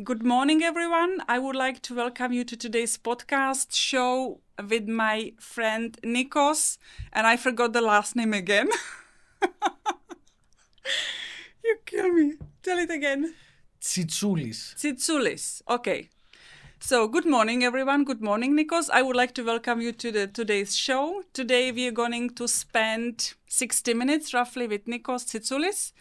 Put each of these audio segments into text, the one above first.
Good morning, everyone. I would like to welcome you to today's podcast show with my friend Nikos. And I forgot the last name again. You kill me. Tell it again. Tsitsoulis. Tsitsoulis. Okay. So, good morning, everyone. Good morning, Nikos. I would like to welcome you to today's show. Today, we are going to spend 60 minutes roughly with Nikos Tsitsoulis.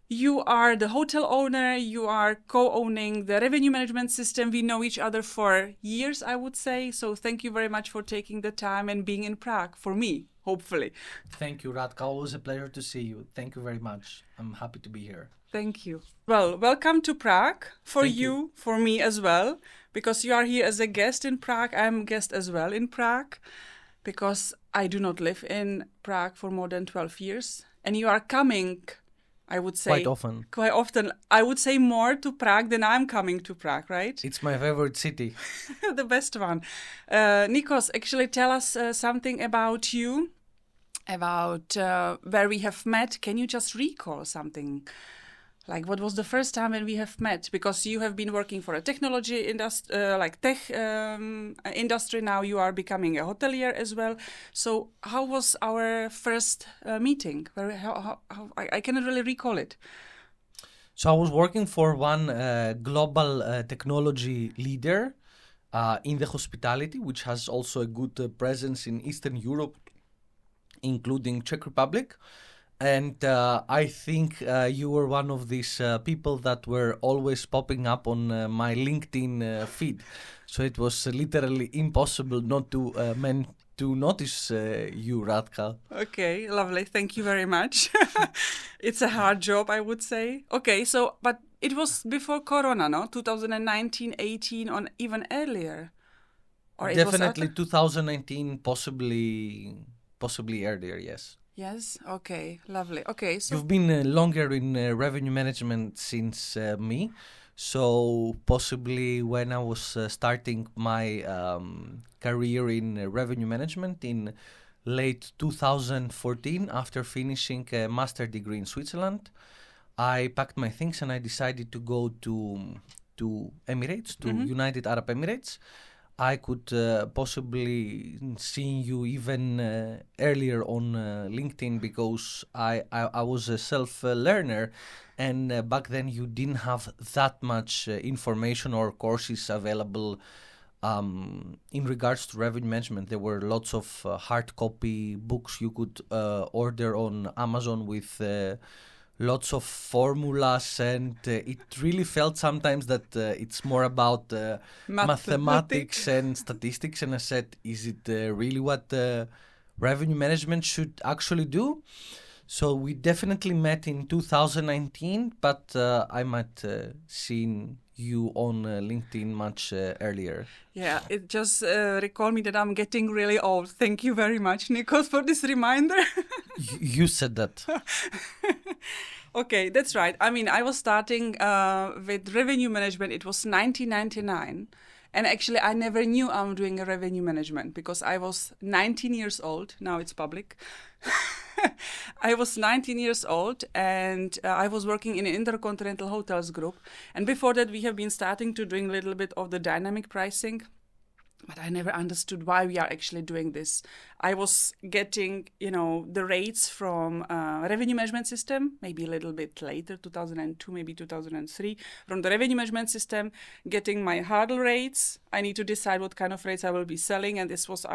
You are the hotel owner. You are co-owning the revenue management system. We know each other for years, I would say. So thank you very much for taking the time and being in Prague for me, hopefully. Thank you, Radka. Always a pleasure to see you. Thank you very much. I'm happy to be here. Thank you. Well, welcome to Prague for you, for me as well, because you are here as a guest in Prague. I'm a guest as well in Prague because I do not live in Prague for more than 12 years. And you are coming, I would say... Quite often. I would say more to Prague than I'm coming to Prague, right? It's my favorite city. The best one. Nikos, actually tell us something about you, about where we have met. Can you just recall something? Like what was the first time when we have met? Because you have been working for a technology industry, industry. Now you are becoming a hotelier as well. So how was our first meeting? I cannot really recall it. So I was working for one global technology leader in the hospitality, which has also a good presence in Eastern Europe, including Czech Republic. And I think you were one of these people that were always popping up on my LinkedIn feed. So it was literally impossible not to notice you, Radka. Okay, lovely. Thank you very much. It's a hard job, I would say. Okay, so, but it was before Corona, no? 2019, 18, or even earlier? Or definitely 2019, possibly earlier, yes. Yes. Okay. Lovely. Okay. So you've been longer in revenue management since me, so possibly when I was starting my career in revenue management in late 2014, after finishing a master degree in Switzerland, I packed my things and I decided to go to Emirates, to United Arab Emirates. I could possibly see you even earlier on LinkedIn because I was a self-learner and back then you didn't have that much information or courses available in regards to revenue management. There were lots of hard copy books you could order on Amazon with lots of formulas, and it really felt sometimes that it's more about mathematics and statistics. And I said, is it really what revenue management should actually do? So we definitely met in 2019, but I might seen you on LinkedIn much earlier. Yeah, it just recalled me that I'm getting really old. Thank you very much, Nikos, for this reminder. You said that. Okay, that's right. I mean, I was starting with revenue management. It was 1999. And actually, I never knew I'm doing a revenue management because I was 19 years old. Now it's public. I was 19 years old and I was working in an Intercontinental Hotels group. And before that, we have been starting to doing a little bit of the dynamic pricing. But I never understood why we are actually doing this. I was getting, the rates from revenue management system, maybe a little bit later, 2002, maybe 2003. From the revenue management system, getting my hurdle rates. I need to decide what kind of rates I will be selling. And this was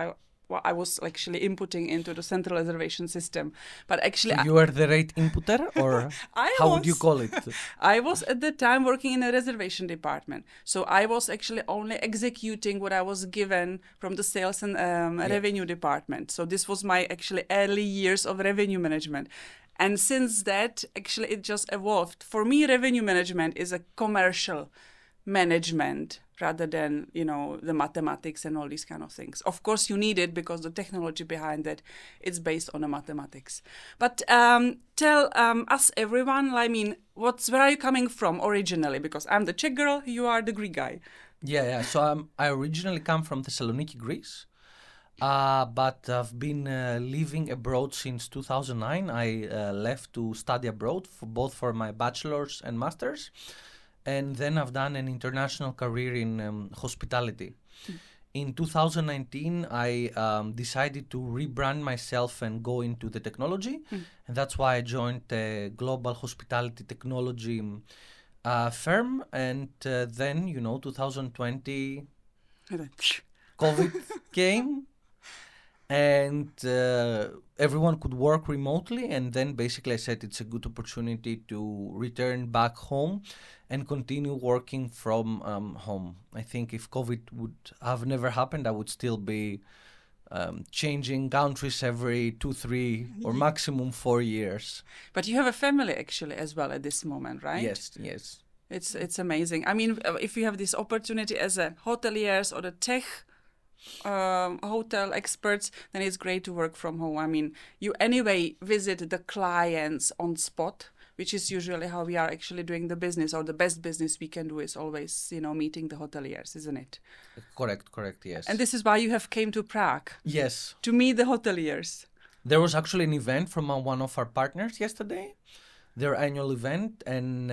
I was actually inputting into the central reservation system. But actually... So you were the rate inputter, or how would you call it? I was at the time working in a reservation department. So I was actually only executing what I was given from the sales and revenue department. So this was my actually early years of revenue management. And since that, actually, it just evolved. For me, revenue management is a commercial management rather than, the mathematics and all these kind of things. Of course, you need it because the technology behind it is based on the mathematics. But tell us, everyone, where are you coming from originally? Because I'm the Czech girl, you are the Greek guy. Yeah. So I originally come from Thessaloniki, Greece. But I've been living abroad since 2009. I left to study abroad, both for my bachelor's and master's. and then I've done an international career in hospitality. In 2019, I decided to rebrand myself and go into the technology, and that's why I joined a global hospitality technology firm. And then, 2020, COVID came, and everyone could work remotely. And then basically I said it's a good opportunity to return back home and continue working from home. I think if COVID would have never happened, I would still be changing countries every 2, 3, or maximum 4 years. But you have a family actually as well at this moment, right? Yes. It's amazing. I mean, if you have this opportunity as a hoteliers or the tech hotel experts, then it's great to work from home. I mean, you anyway visit the clients on spot, which is usually how we are actually doing the business, or the best business we can do is always, meeting the hoteliers, isn't it? Correct, yes. And this is why you have came to Prague. Yes. To meet the hoteliers. There was actually an event from one of our partners yesterday, their annual event, and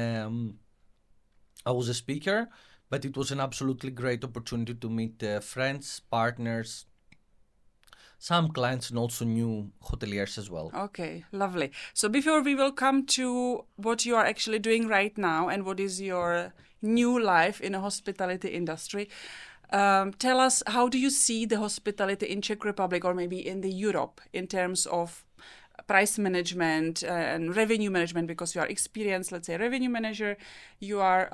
I was a speaker, but it was an absolutely great opportunity to meet friends, partners, some clients, and also new hoteliers as well. Okay, lovely. So before we will come to what you are actually doing right now and what is your new life in the hospitality industry, tell us, how do you see the hospitality in Czech Republic or maybe in the Europe in terms of price management and revenue management, because you are experienced, let's say, revenue manager, you are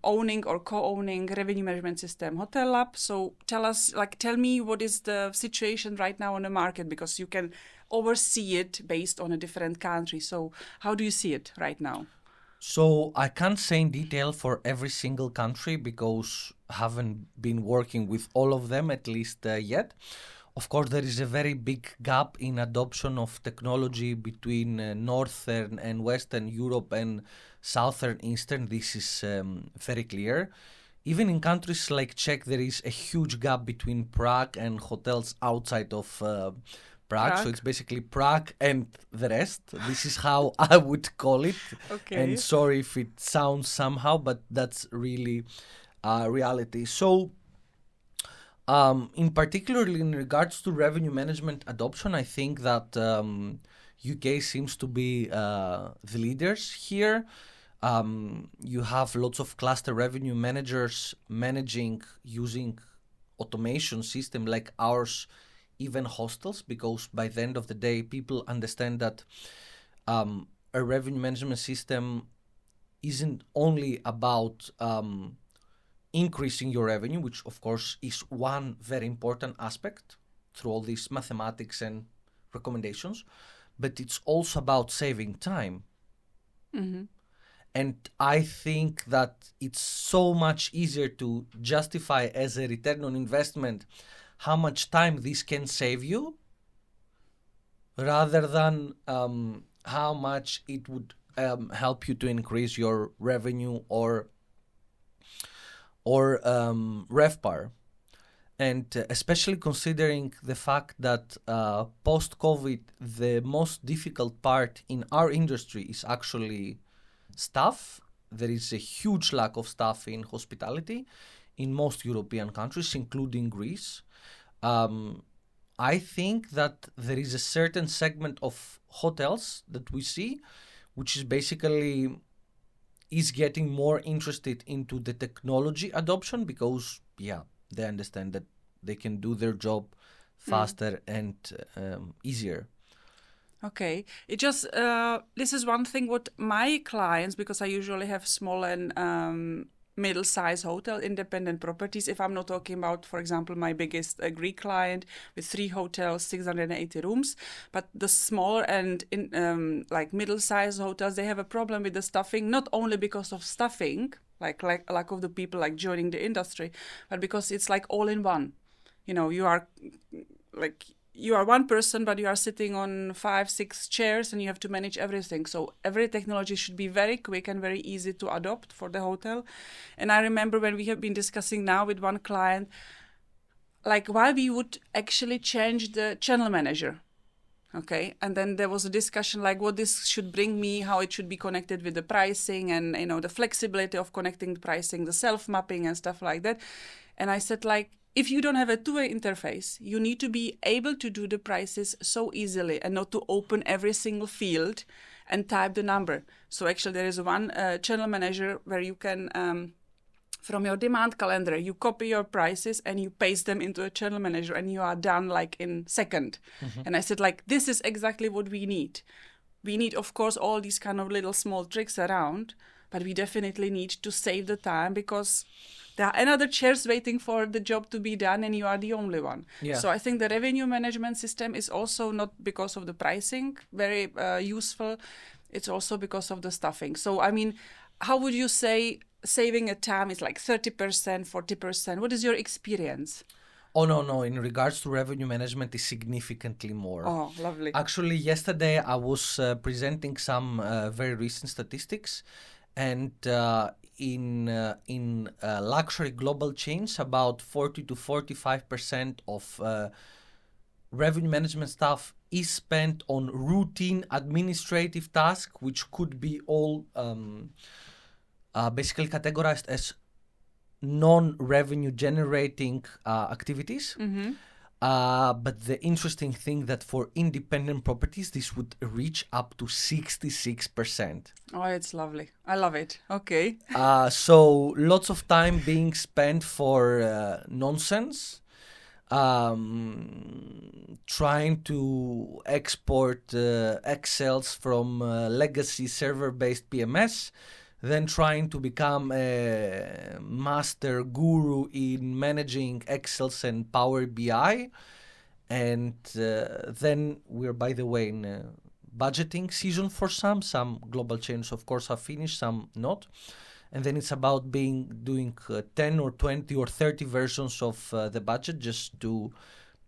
owning or co-owning revenue management system HotelLab. So tell me what is the situation right now on the market, because you can oversee it based on a different country. So how do you see it right now? So I can't say in detail for every single country because I haven't been working with all of them, at least yet. Of course, there is a very big gap in adoption of technology between Northern and Western Europe and Southern Eastern. This is very clear. Even in countries like Czech, there is a huge gap between Prague and hotels outside of Prague. So it's basically Prague and the rest. This is how I would call it. Okay. And sorry if it sounds somehow, but that's really reality. So in particular, in regards to revenue management adoption, I think that UK seems to be the leaders here. You have lots of cluster revenue managers managing using automation system like ours, even hostels, because by the end of the day, people understand that a revenue management system isn't only about increasing your revenue, which of course is one very important aspect through all these mathematics and recommendations, but it's also about saving time. Mm-hmm. And I think that it's so much easier to justify as a return on investment how much time this can save you rather than how much it would help you to increase your revenue or RevPAR. And especially considering the fact that post-COVID, the most difficult part in our industry is actually staff. There is a huge lack of staff in hospitality in most European countries, including Greece. I think that there is a certain segment of hotels that we see, which is basically is getting more interested into the technology adoption because, they understand that they can do their job faster and easier. Okay. It just, this is one thing what my clients, because I usually have small and middle-sized hotel independent properties. If I'm not talking about, for example, my biggest Greek client with 3 hotels, 680 rooms, but the smaller and like middle-sized hotels, they have a problem with the staffing, not only because of staffing, like lack of the people like joining the industry, but because it's like all in one. You are one person, but you are sitting on 5, 6 chairs and you have to manage everything. So every technology should be very quick and very easy to adopt for the hotel. And I remember when we have been discussing now with one client, like why we would actually change the channel manager. Okay, and then there was a discussion like what this should bring me, how it should be connected with the pricing, and the flexibility of connecting the pricing, the self-mapping and stuff like that. And I said, like, if you don't have a two-way interface, you need to be able to do the prices so easily and not to open every single field and type the number. So actually there is one channel manager where you can from your demand calendar, you copy your prices and you paste them into a channel manager and you are done like in second. Mm-hmm. And I said, like, this is exactly what we need. We need, of course, all these kind of little small tricks around, but we definitely need to save the time because there are another chairs waiting for the job to be done and you are the only one. Yeah. So I think the revenue management system is also not because of the pricing very useful. It's also because of the staffing. So, I mean, how would you say saving a time is like 30%, 40%? What is your experience? Oh, no. In regards to revenue management, is significantly more. Oh, lovely. Actually, yesterday I was presenting some very recent statistics, and in luxury global chains, about 40 to 45% of revenue management staff is spent on routine administrative tasks, which could be all basically categorized as non-revenue generating activities. Mm-hmm. But the interesting thing that for independent properties, this would reach up to 66%. Oh, it's lovely. I love it. Okay. So lots of time being spent for nonsense, trying to export Excels from legacy server-based PMS, then trying to become a master guru in managing Excels and Power BI. And then we're, by the way, in budgeting season for some. Some global chains, of course, have finished, some not. And then it's about doing 10 or 20 or 30 versions of the budget just to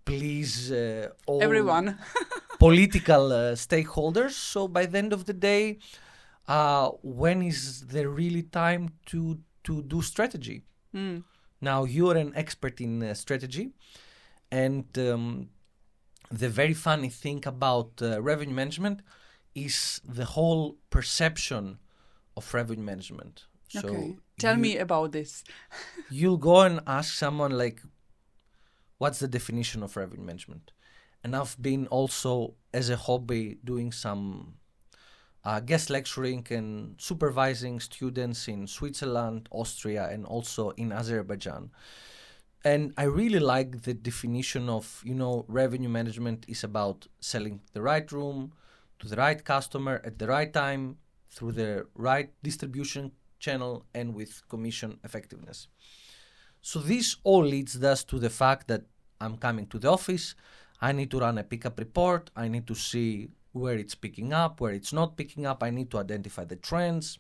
please all everyone, political stakeholders. So by the end of the day, when is there really time to do strategy? Mm. Now, you're an expert in strategy, and the very funny thing about revenue management is the whole perception of revenue management. Okay. So tell me about this. You'll go and ask someone like, what's the definition of revenue management? And I've been also, as a hobby, doing some guest lecturing and supervising students in Switzerland, Austria, and also in Azerbaijan. And I really like the definition of, revenue management is about selling the right room to the right customer at the right time through the right distribution channel and with commission effectiveness. So this all leads us to the fact that I'm coming to the office, I need to run a pickup report, I need to see where it's picking up, where it's not picking up. I need to identify the trends.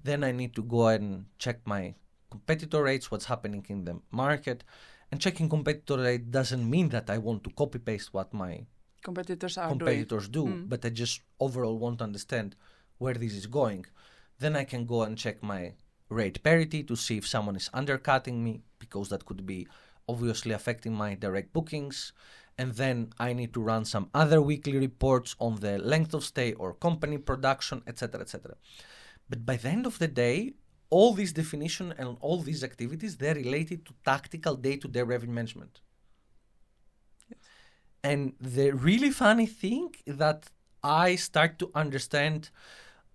Then I need to go and check my competitor rates, what's happening in the market. And checking competitor rate doesn't mean that I want to copy-paste what my competitors do, but I just overall want to understand where this is going. Then I can go and check my rate parity to see if someone is undercutting me, because that could be obviously affecting my direct bookings. And then I need to run some other weekly reports on the length of stay or company production, etc., etc. But by the end of the day, all these definition and all these activities, they're related to tactical day-to-day revenue management. Yes. And the really funny thing that I start to understand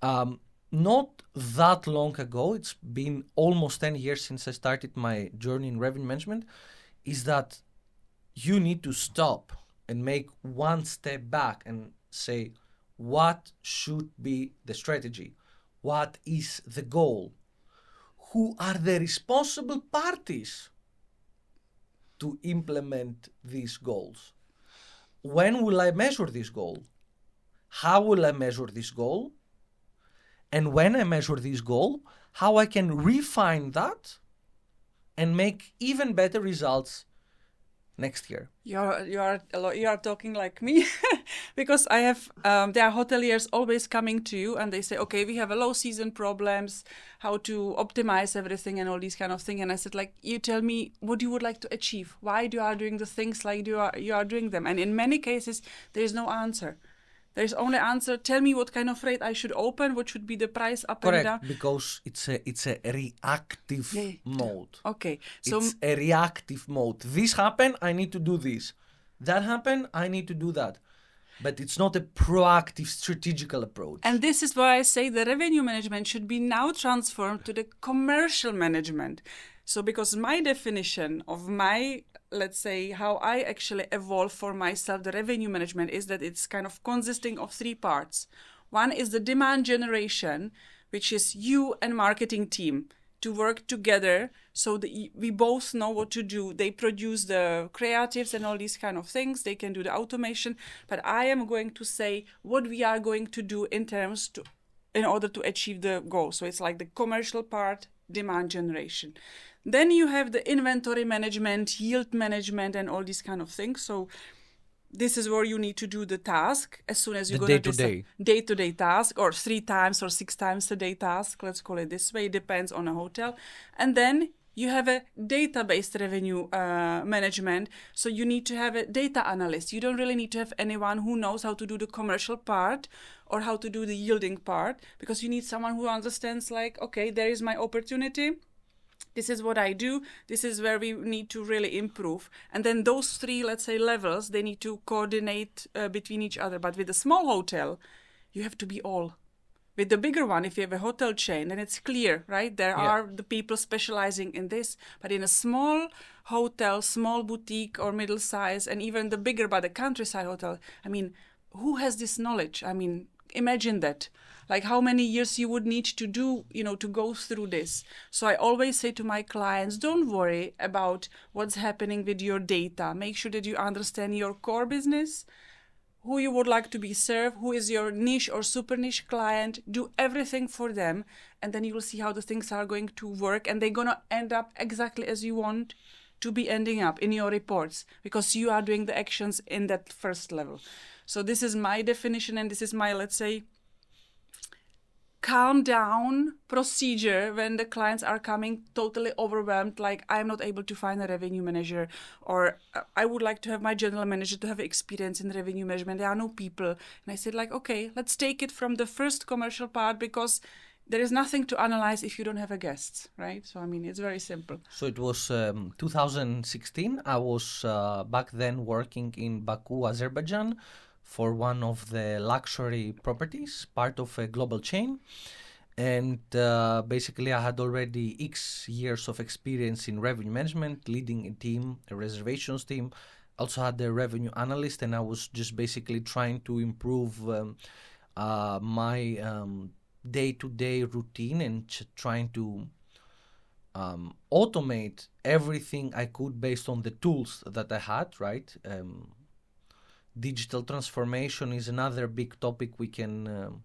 not that long ago, it's been almost 10 years since I started my journey in revenue management, is that you need to stop and make one step back and say, what should be the strategy? What is the goal? Who are the responsible parties to implement these goals? When will I measure this goal? How will I measure this goal? And when I measure this goal, how I can refine that and make even better results next year. You are talking like me, because I have there are hoteliers always coming to you and they say, okay, we have a low season problems, how to optimize everything and all these kind of things. And I said, like, you tell me what you would like to achieve. Why you are doing the things like you are doing them? And in many cases, there is no answer. There is only answer. Tell me what kind of rate I should open. What should be the price up and down? Correct, because it's a reactive mode. Okay, so it's a reactive mode. This happened, I need to do this. That happened, I need to do that. But it's not a proactive strategical approach. And this is why I say the revenue management should be now transformed to the commercial management. So because my definition of my, let's say, how I actually evolve for myself, the revenue management is that it's kind of consisting of three parts. One is the demand generation, which is you and marketing team to work together so that we both know what to do. They produce the creatives and all these kind of things. They can do the automation. But I am going to say what we are going to do in order to achieve the goal. So it's like the commercial part, demand generation. Then you have the inventory management, yield management, and all these kind of things. So this is where you need to do the task as soon as you're going to do day-to-day task, or 3 times or 6 times a day task. Let's call it this way. It depends on a hotel. And then you have a data-based revenue management. So you need to have a data analyst. You don't really need to have anyone who knows how to do the commercial part or how to do the yielding part, because you need someone who understands, like, okay, there is my opportunity. This is what I do. This is where we need to really improve. And then those 3, let's say, levels, they need to coordinate between each other. But with a small hotel, you have to be all. With the bigger one, if you have a hotel chain, then it's clear, right? There are the people specializing in this. But in a small hotel, small boutique or middle size, and even the bigger, but the countryside hotel, I mean, who has this knowledge? I mean, imagine that. Like how many years you would need to do, to go through this. So I always say to my clients, don't worry about what's happening with your data. Make sure that you understand your core business, who you would like to be served, who is your niche or super niche client. Do everything for them, and then you will see how the things are going to work, and they're going to end up exactly as you want to be ending up in your reports, because you are doing the actions in that first level. So this is my definition, and this is my, let's say, calm down procedure when the clients are coming totally overwhelmed, like I'm not able to find a revenue manager, or I would like to have my general manager to have experience in revenue management. There are no people. And I said, like, okay, let's take it from the first commercial part, because there is nothing to analyze if you don't have a guest, right? So, I mean, it's very simple. So it was 2016. I was back then working in Baku, Azerbaijan, for one of the luxury properties, part of a global chain. And basically I had already X years of experience in revenue management, leading a team, a reservations team. Also had a revenue analyst, and I was just basically trying to improve my day-to-day routine and trying to automate everything I could based on the tools that I had, right? Digital transformation is another big topic we can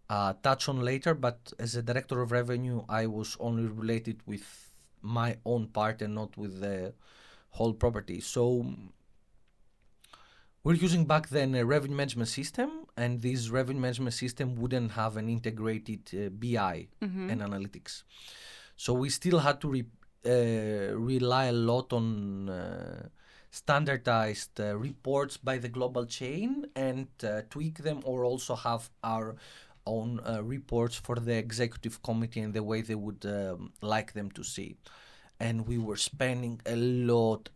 touch on later, but as a director of revenue, I was only related with my own part and not with the whole property. So we're using back then a revenue management system, and this revenue management system wouldn't have an integrated BI and analytics. So we still had to rely a lot on standardized reports by the global chain and tweak them, or also have our own reports for the executive committee and the way they would like them to see. And we were spending a lot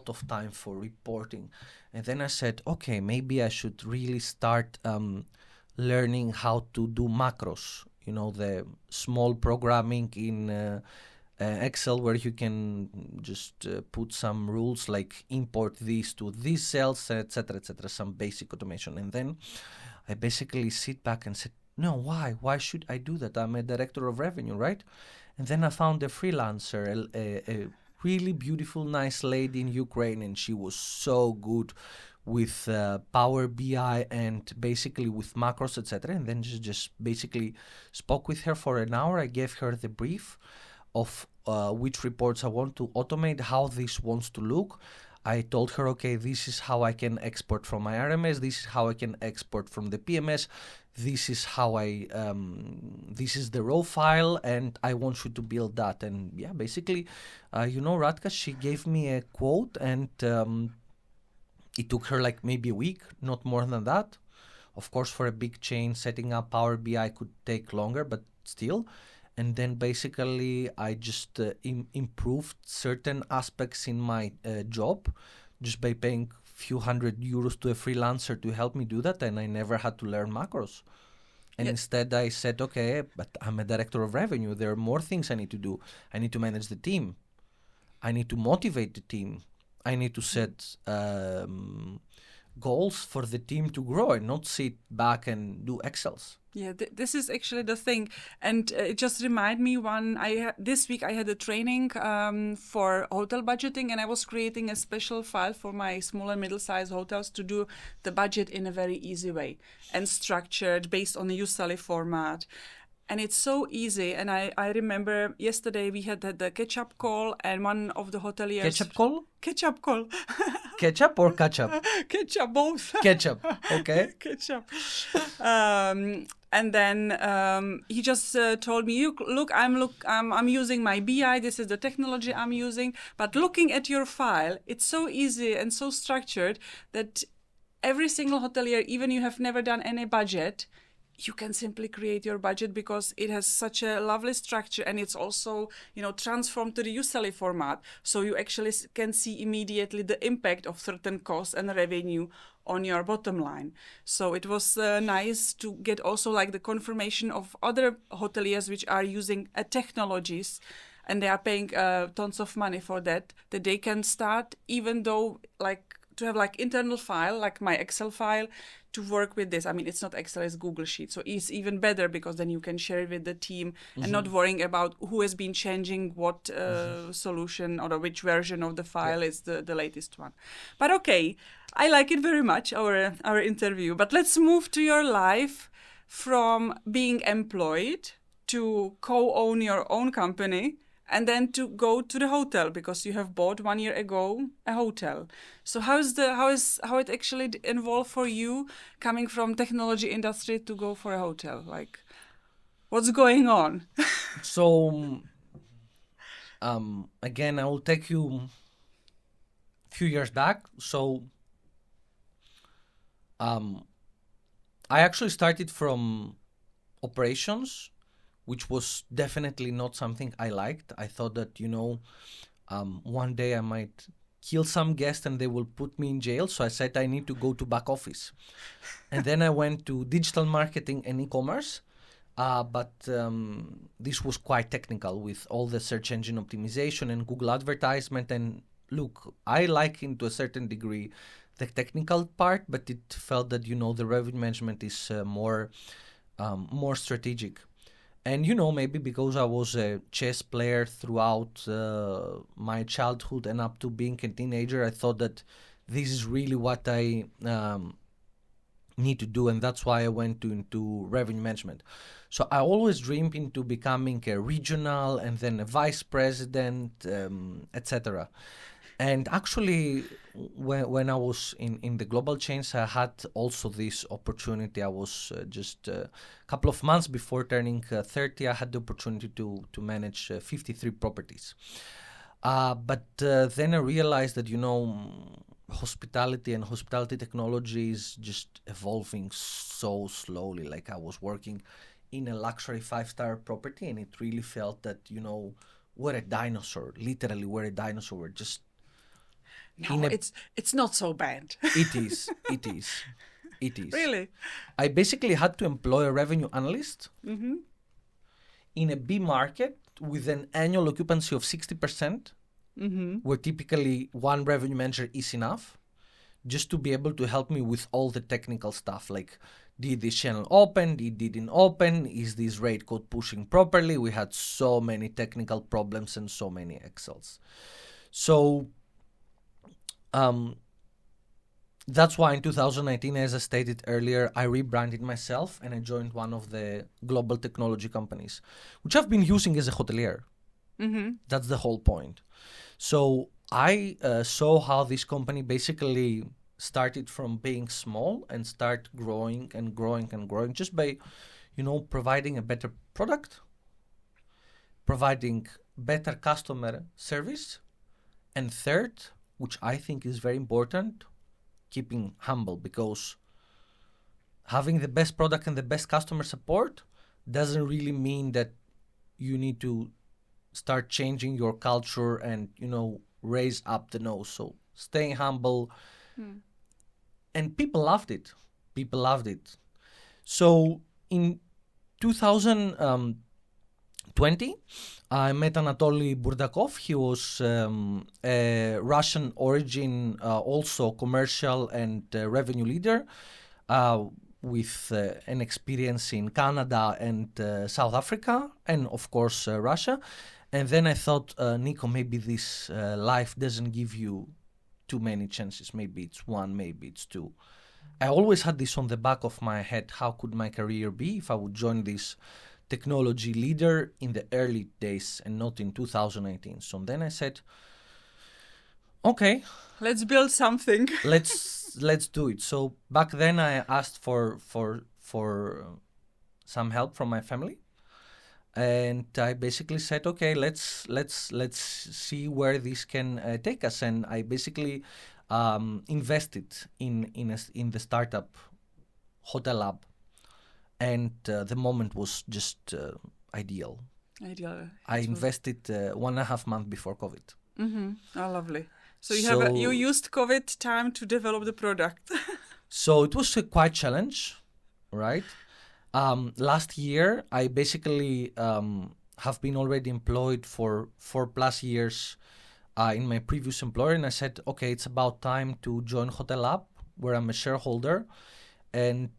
of time for reporting. And then I said, okay, maybe I should really start learning how to do macros, the small programming in Excel, where you can just put some rules like import these to these cells, etc., some basic automation. And then I basically sit back and said, no, why should I do that? I'm a director of revenue, right? And then I found a freelancer, a really beautiful, nice lady in Ukraine, and she was so good with Power BI and basically with macros, etc. And then just basically spoke with her for an hour. I gave her the brief of which reports I want to automate, how this wants to look. I told her, okay, this is how I can export from my RMS. This is how I can export from the PMS. This is how this is the raw file, and I want you to build that. And yeah, basically, Radka, she gave me a quote, and it took her like maybe a week, not more than that. Of course, for a big chain, setting up Power BI could take longer, but still. And then basically, I just improved certain aspects in my job just by paying few €100 to a freelancer to help me do that, and I never had to learn macros. And instead I said, okay, but I'm a director of revenue. There are more things I need to do. I need to manage the team. I need to motivate the team. I need to set goals for the team to grow and not sit back and do Excels. Yeah, this is actually the thing, and it just reminded me this week I had a training for hotel budgeting, and I was creating a special file for my small and middle-sized hotels to do the budget in a very easy way and structured based on a USALI format. And it's so easy. And I remember yesterday we had the catch-up call, and one of the hoteliers... Catch-up call? Catch-up call. Ketchup or ketchup? Ketchup, both. Ketchup, okay. Ketchup. And then he just told me, look, I'm using my BI. This is the technology I'm using. But looking at your file, it's so easy and so structured that every single hotelier, even you have never done any budget, you can simply create your budget because it has such a lovely structure, and it's also, transformed to the USALI format. So you actually can see immediately the impact of certain costs and revenue on your bottom line. So it was nice to get also like the confirmation of other hoteliers which are using technologies, and they are paying tons of money for that they can start, even though to have internal file, like my Excel file, to work with this. I mean, it's not Excel, it's Google Sheet. So it's even better because then you can share it with the team and not worrying about who has been changing what solution or which version of the file is the latest one. But okay, I like it very much, our interview. But let's move to your life from being employed to co-own your own company, and then to go to the hotel, because you have bought 1 year ago a hotel. So how it actually involved for you coming from technology industry to go for a hotel? Like, what's going on? So, again, I will take you a few years back. So, I actually started from operations, which was definitely not something I liked. I thought that, one day I might kill some guest and they will put me in jail. So I said I need to go to back office. And then I went to digital marketing and e-commerce. But this was quite technical with all the search engine optimization and Google advertisement. And look, I like, to a certain degree, the technical part, but it felt that, the revenue management is more strategic. And, maybe because I was a chess player throughout my childhood and up to being a teenager, I thought that this is really what I need to do. And that's why I went into revenue management. So I always dreamed into becoming a regional and then a vice president, etc. And actually, when I was in the global chains, I had also this opportunity. I was just a couple of months before turning 30, I had the opportunity to manage 53 properties. But then I realized that, hospitality and hospitality technology is just evolving so slowly. Like, I was working in a luxury 5-star property, and it really felt that, we're a dinosaur. Literally, we're a dinosaur. We're just... No, it's not so bad. It is. Really? I basically had to employ a revenue analyst in a B market with an annual occupancy of 60%, where typically one revenue manager is enough, just to be able to help me with all the technical stuff, like, did this channel open, it didn't open, is this rate code pushing properly? We had so many technical problems and so many Excels. So that's why in 2019, as I stated earlier, I rebranded myself and I joined one of the global technology companies, which I've been using as a hotelier. That's the whole point. So I saw how this company basically started from being small and start growing and growing and growing just by, providing a better product, providing better customer service, and third, which I think is very important, keeping humble, because having the best product and the best customer support doesn't really mean that you need to start changing your culture and, raise up the nose. So staying humble. And people loved it. People loved it. So in 2020, I met Anatoly Burdakov. He was a Russian origin, also commercial and revenue leader, with an experience in Canada and South Africa, and of course Russia. And then I thought, Nico, maybe this life doesn't give you too many chances. Maybe it's one, maybe it's two. I always had this on the back of my head. How could my career be if I would join this technology leader in the early days and not in 2018? So then I said, okay, let's build something. let's do it. So back then I asked for some help from my family, and I basically said, okay, let's see where this can take us. And I basically invested in the startup HotelLab, and the moment was just ideal. I invested 1.5 months before COVID. Oh, lovely. So you used COVID time to develop the product. So it was a quite challenge, right? Last year, I basically have been already employed for 4+ years in my previous employer, and I said, okay, it's about time to join HotelLab, where I'm a shareholder, and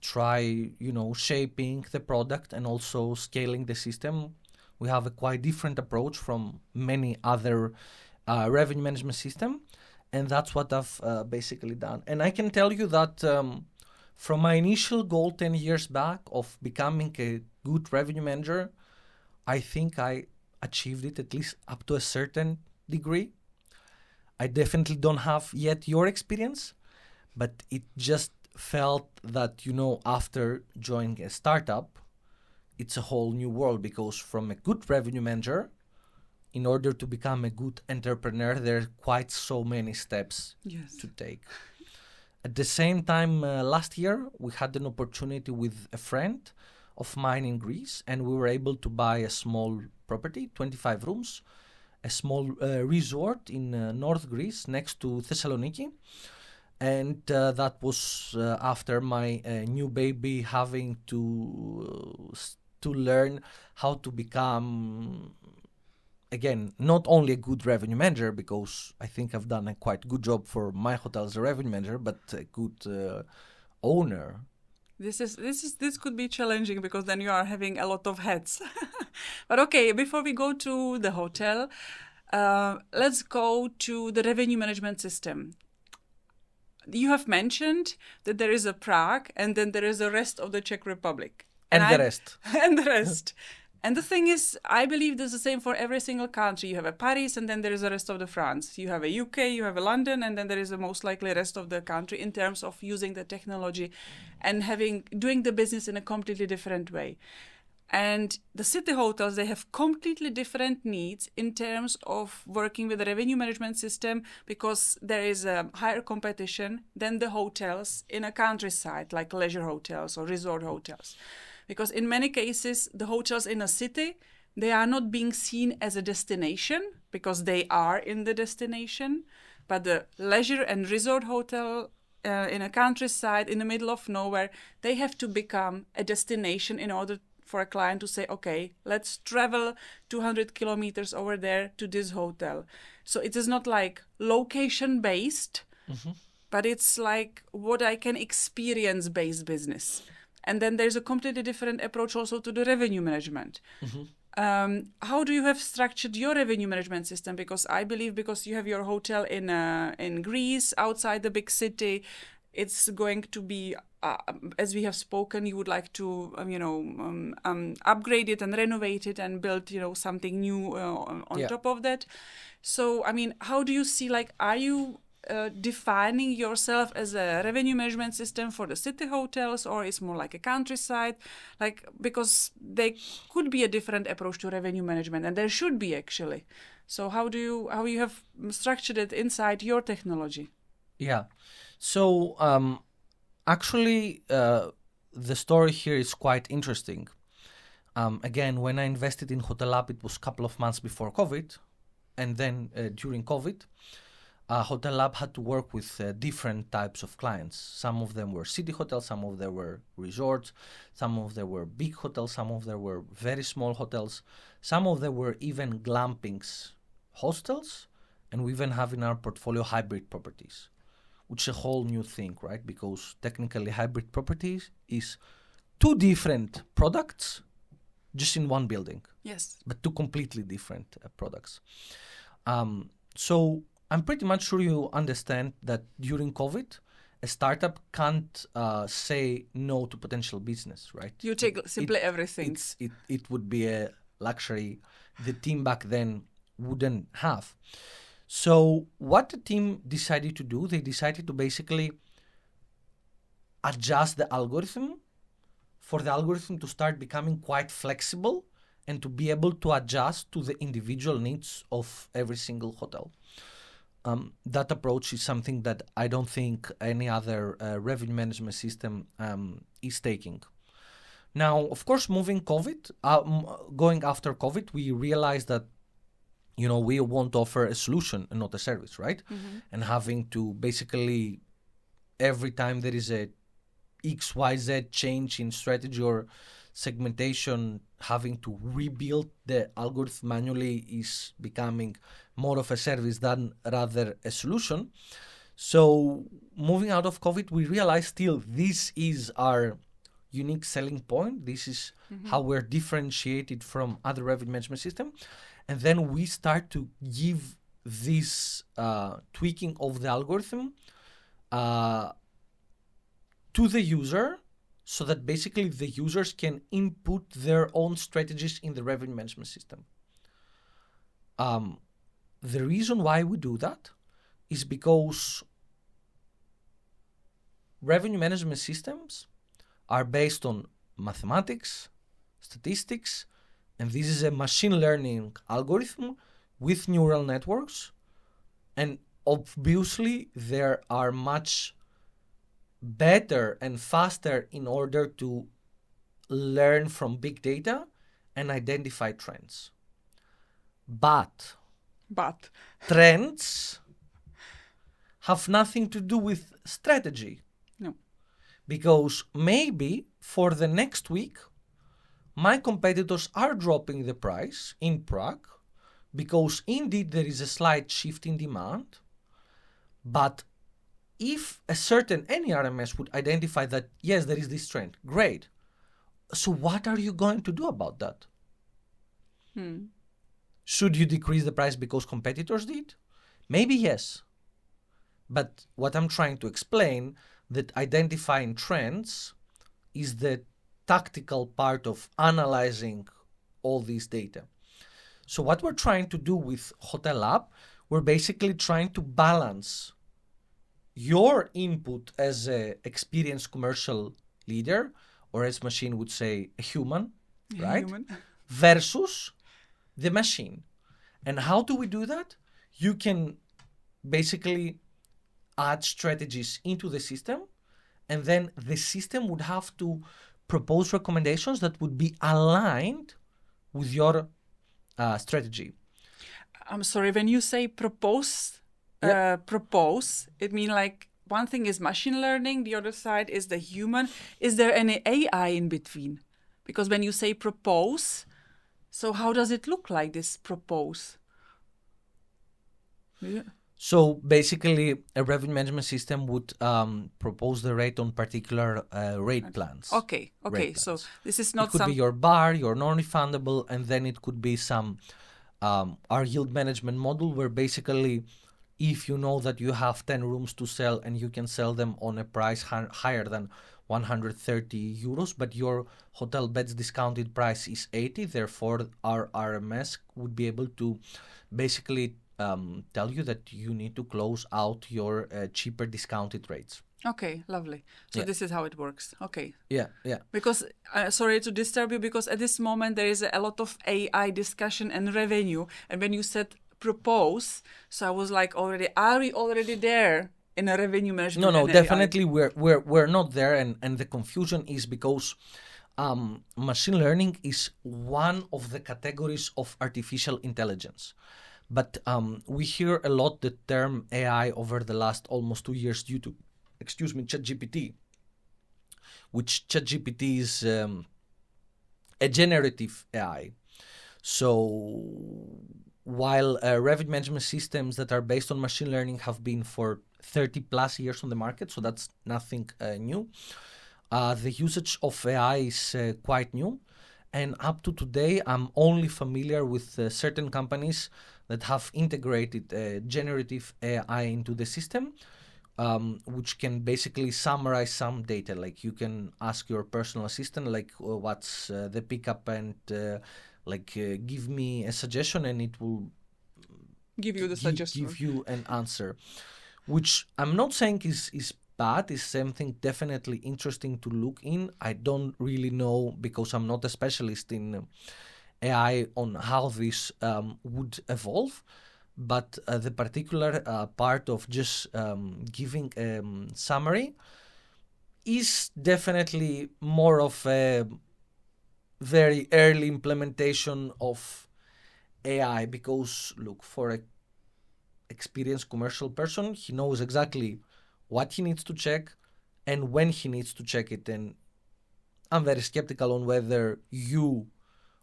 try, shaping the product and also scaling the system. We have a quite different approach from many other revenue management system, and that's what I've basically done. And I can tell you that from my initial goal 10 years back of becoming a good revenue manager, I think I achieved it, at least up to a certain degree. I definitely don't have yet your experience, but it just felt that, after joining a startup, it's a whole new world, because from a good revenue manager, in order to become a good entrepreneur, there are quite so many steps to take. At the same time, last year, we had an opportunity with a friend of mine in Greece, and we were able to buy a small property, 25 rooms, a small resort in North Greece next to Thessaloniki. And that was after my new baby having to learn how to become, again, not only a good revenue manager, because I think I've done a quite good job for my hotel as a revenue manager, but a good owner. This could be challenging, because then you are having a lot of hats. But okay, before we go to the hotel, let's go to the revenue management system. You have mentioned that there is a Prague, and then there is the rest of the Czech Republic. And the rest. And the rest. And the thing is, I believe this is the same for every single country. You have a Paris, and then there is the rest of the France. You have a UK, you have a London, and then there is the most likely rest of the country in terms of using the technology and doing the business in a completely different way. And the city hotels, they have completely different needs in terms of working with the revenue management system, because there is a higher competition than the hotels in a countryside, like leisure hotels or resort hotels. Because in many cases, the hotels in a city, they are not being seen as a destination, because they are in the destination. But the leisure and resort hotel in a countryside, in the middle of nowhere, they have to become a destination in order for a client to say, okay, let's travel 200 kilometers over there to this hotel. So it is not like location based, but it's like what I can experience based business. And then there's a completely different approach also to the revenue management. How do you have structured your revenue management system? Because I believe, because you have your hotel in Greece, outside the big city, it's going to be as we have spoken, you would like to, upgrade it and renovate it and build, something new on top of that. So, I mean, how do you see, like, are you defining yourself as a revenue management system for the city hotels, or is more like a countryside? Like, because there could be a different approach to revenue management, and there should be actually. So how you have structured it inside your technology? Yeah. So actually, the story here is quite interesting. Again, when I invested in HotelLab, it was a couple of months before COVID, and then during COVID, HotelLab had to work with different types of clients. Some of them were city hotels, some of them were resorts, some of them were big hotels, some of them were very small hotels, some of them were even glampings, hostels, and we even have in our portfolio hybrid properties, which is a whole new thing, right? Because technically hybrid properties is two different products just in one building. Yes. But two completely different products. So I'm pretty much sure you understand that during COVID, a startup can't say no to potential business, right? You take simply everything. It would be a luxury the team back then wouldn't have. So what the team decided to do, they decided to basically adjust the algorithm for the algorithm to start becoming quite flexible and to be able to adjust to the individual needs of every single hotel. That approach is something that I don't think any other revenue management system is taking. Now, of course, going after COVID, we realized that we want to offer a solution and not a service, right? Mm-hmm. And having to basically, every time there is a XYZ change in strategy or segmentation, having to rebuild the algorithm manually is becoming more of a service than rather a solution. So moving out of COVID, we realized still this is our unique selling point. This is how we're differentiated from other revenue management system. And then we start to give this tweaking of the algorithm to the user so that basically the users can input their own strategies in the revenue management system. The reason why we do that is because revenue management systems are based on mathematics, statistics, and this is a machine learning algorithm with neural networks. And obviously, there are much better and faster in order to learn from big data and identify trends. But trends have nothing to do with strategy. No. Because maybe for the next week, my competitors are dropping the price in Prague because indeed there is a slight shift in demand. But if any RMS would identify that, yes, there is this trend, great. So what are you going to do about that? Should you decrease the price because competitors did? Maybe yes. But what I'm trying to explain, that identifying trends is the tactical part of analyzing all this data. So what we're trying to do with HotelLab, we're basically trying to balance your input as an experienced commercial leader, or as machine would say, a human, right? Versus the machine. And how do we do that? You can basically add strategies into the system, and then the system would have to propose recommendations that would be aligned with your strategy. I'm sorry, when you say propose, it means like one thing is machine learning, the other side is the human. Is there any AI in between? Because when you say propose, so how does it look like, this propose? Yeah. So basically, a revenue management system would propose the rate on particular rate plans. Okay. So this is not. It could be your bar, your non-refundable, and then it could be some our yield management model where basically, if you know that you have 10 rooms to sell and you can sell them on a price higher than 130 euros, but your hotel bed's discounted price is 80. Therefore, our RMS would be able to basically tell you that you need to close out your cheaper discounted rates. Okay, lovely. So this is how it works. Okay. Yeah. Because, sorry to disturb you, because at this moment there is a lot of AI discussion and revenue. And when you said propose, so I was like, are we already there in a revenue management? No, definitely we're not there. And the confusion is because machine learning is one of the categories of artificial intelligence. But we hear a lot the term AI over the last almost 2 years due to ChatGPT, which ChatGPT is a generative AI. So while revenue management systems that are based on machine learning have been for 30 plus years on the market, so that's nothing new, the usage of AI is quite new. And up to today, I'm only familiar with certain companies that have integrated generative AI into the system, which can basically summarize some data. Like you can ask your personal assistant, like what's the pickup, and give me a suggestion, and it will give you the suggestion, give you an answer. Which I'm not saying is bad. Is something definitely interesting to look in. I don't really know, because I'm not a specialist in AI, on how this would evolve. But the particular part of just giving a summary is definitely more of a very early implementation of AI, because look, for an experienced commercial person, he knows exactly what he needs to check and when he needs to check it. And I'm very skeptical on whether you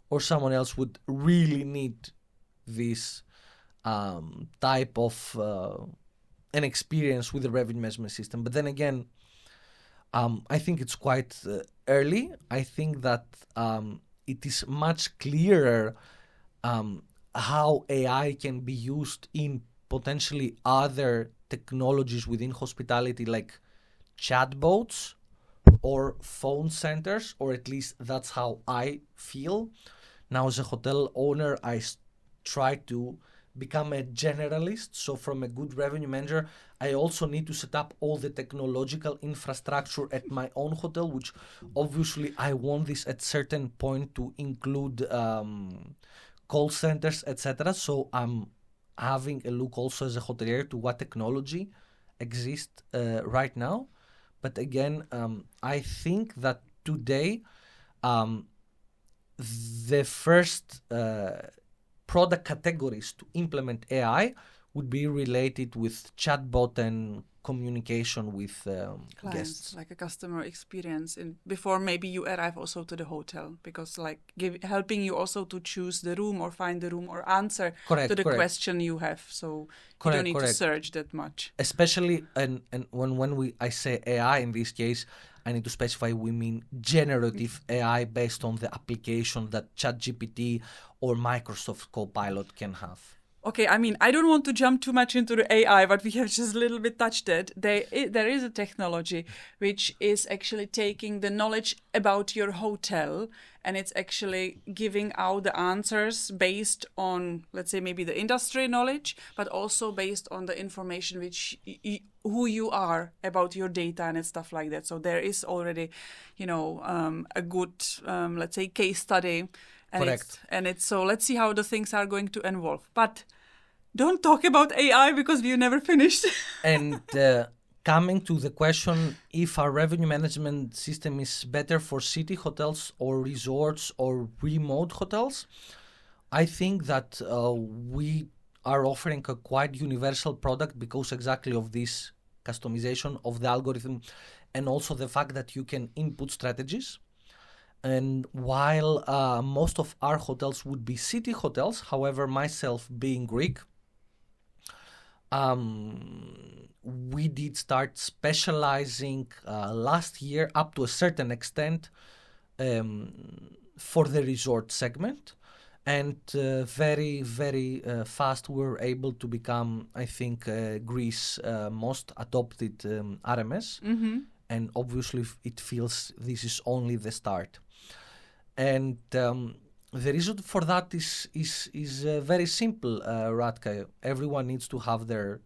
or someone else would really need this type of an experience with the revenue management system. But then again, I think it's quite early. I think that it is much clearer how AI can be used in potentially other technologies within hospitality, like chatbots or phone centers, or at least that's how I feel. Now, as a hotel owner, I try to become a generalist. So from a good revenue manager, I also need to set up all the technological infrastructure at my own hotel, which obviously I want this at certain point to include call centers, etc. So I'm having a look also as a hotelier to what technology exists right now. But again, I think that today the first product categories to implement AI would be related with chatbot and communication with clients, guests, like a customer experience, before maybe you arrive also to the hotel, because like helping you also to choose the room or find the room or answer to the question you have. So you don't need to search that much. Especially and when I say AI in this case, I need to specify we mean generative AI based on the application that ChatGPT or Microsoft Copilot can have. Okay, I mean, I don't want to jump too much into the AI, but we have just a little bit touched it. There is a technology which is actually taking the knowledge about your hotel, and it's actually giving out the answers based on, let's say, maybe the industry knowledge, but also based on the information which who you are about your data and stuff like that. So there is already, a good, let's say, case study. Correct. So let's see how the things are going to evolve. But don't talk about AI because we've never finished. And coming to the question, if our revenue management system is better for city hotels or resorts or remote hotels, I think that we are offering a quite universal product because exactly of this customization of the algorithm, and also the fact that you can input strategies. And while most of our hotels would be city hotels, however, myself being Greek, we did start specializing last year up to a certain extent for the resort segment. And very, very fast we were able to become, I think, Greece's most adopted RMS. Mm-hmm. and obviously it feels this is only the start. And the reason for that is very simple, Radka. Everyone needs to have their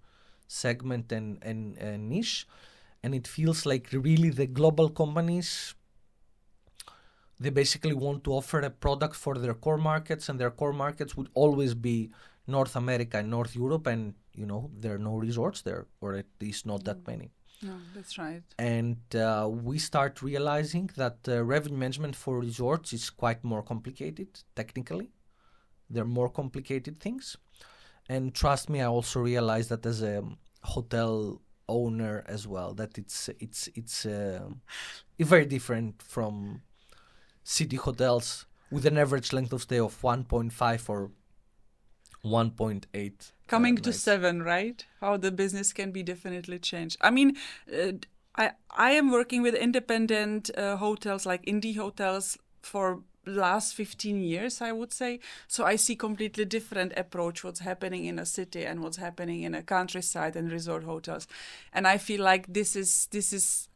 segment and niche, and it feels like really the global companies, they basically want to offer a product for their core markets, and their core markets would always be North America and North Europe, and there are no resorts there, or at least not that many. No, that's right. And we start realizing that revenue management for resorts is quite more complicated technically. They're more complicated things. And trust me, I also realized that as a hotel owner as well, that it's very different from city hotels with an average length of stay of 1.5 or 1.8. Coming to 7, right? How the business can be definitely changed. I mean, I am working with independent hotels, like indie hotels, for last 15 years, I would say. So I see completely different approach what's happening in a city and what's happening in a countryside and resort hotels. And I feel like this is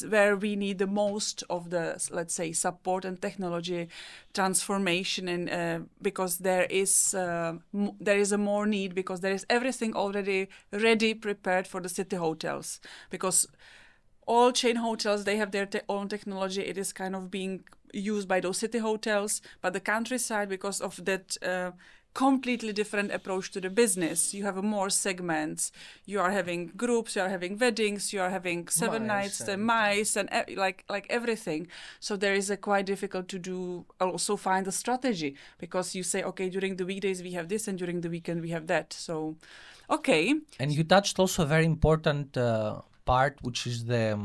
where we need the most of the, let's say, support and technology transformation, and because there is a more need, because there is everything already ready, prepared for the city hotels, because all chain hotels, they have their own technology. It is kind of being used by those city hotels, but the countryside, because of that completely different approach to the business. You have more segments. You are having groups. You are having weddings. You are having 7 nights, the mice, and like everything. So there is a quite difficult to do. Also find a strategy, because you say, okay, during the weekdays we have this, and during the weekend we have that. So, okay. And you touched also a very important part, which is the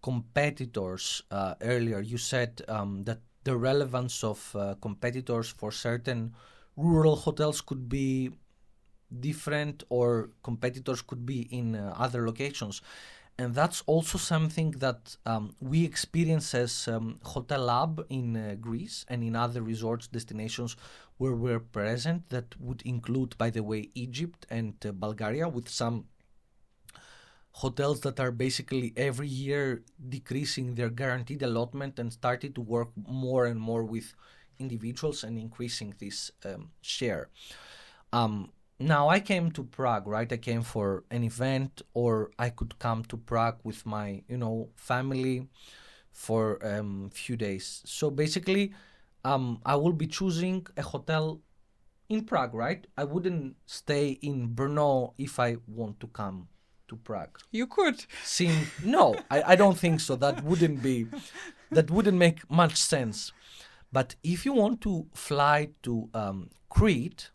competitors. Earlier, you said that the relevance of competitors for certain rural hotels could be different, or competitors could be in other locations. And that's also something that we experience as HotelLab in Greece and in other resorts destinations where we're present. That would include, by the way, Egypt and Bulgaria, with some hotels that are basically every year decreasing their guaranteed allotment and started to work more and more with individuals and increasing this share. Now I came to Prague, right? I came for an event, or I could come to Prague with my, family for a few days. So basically, I will be choosing a hotel in Prague, right? I wouldn't stay in Brno if I want to come to Prague. You could. No, I don't think so. That wouldn't make much sense. But if you want to fly to Crete,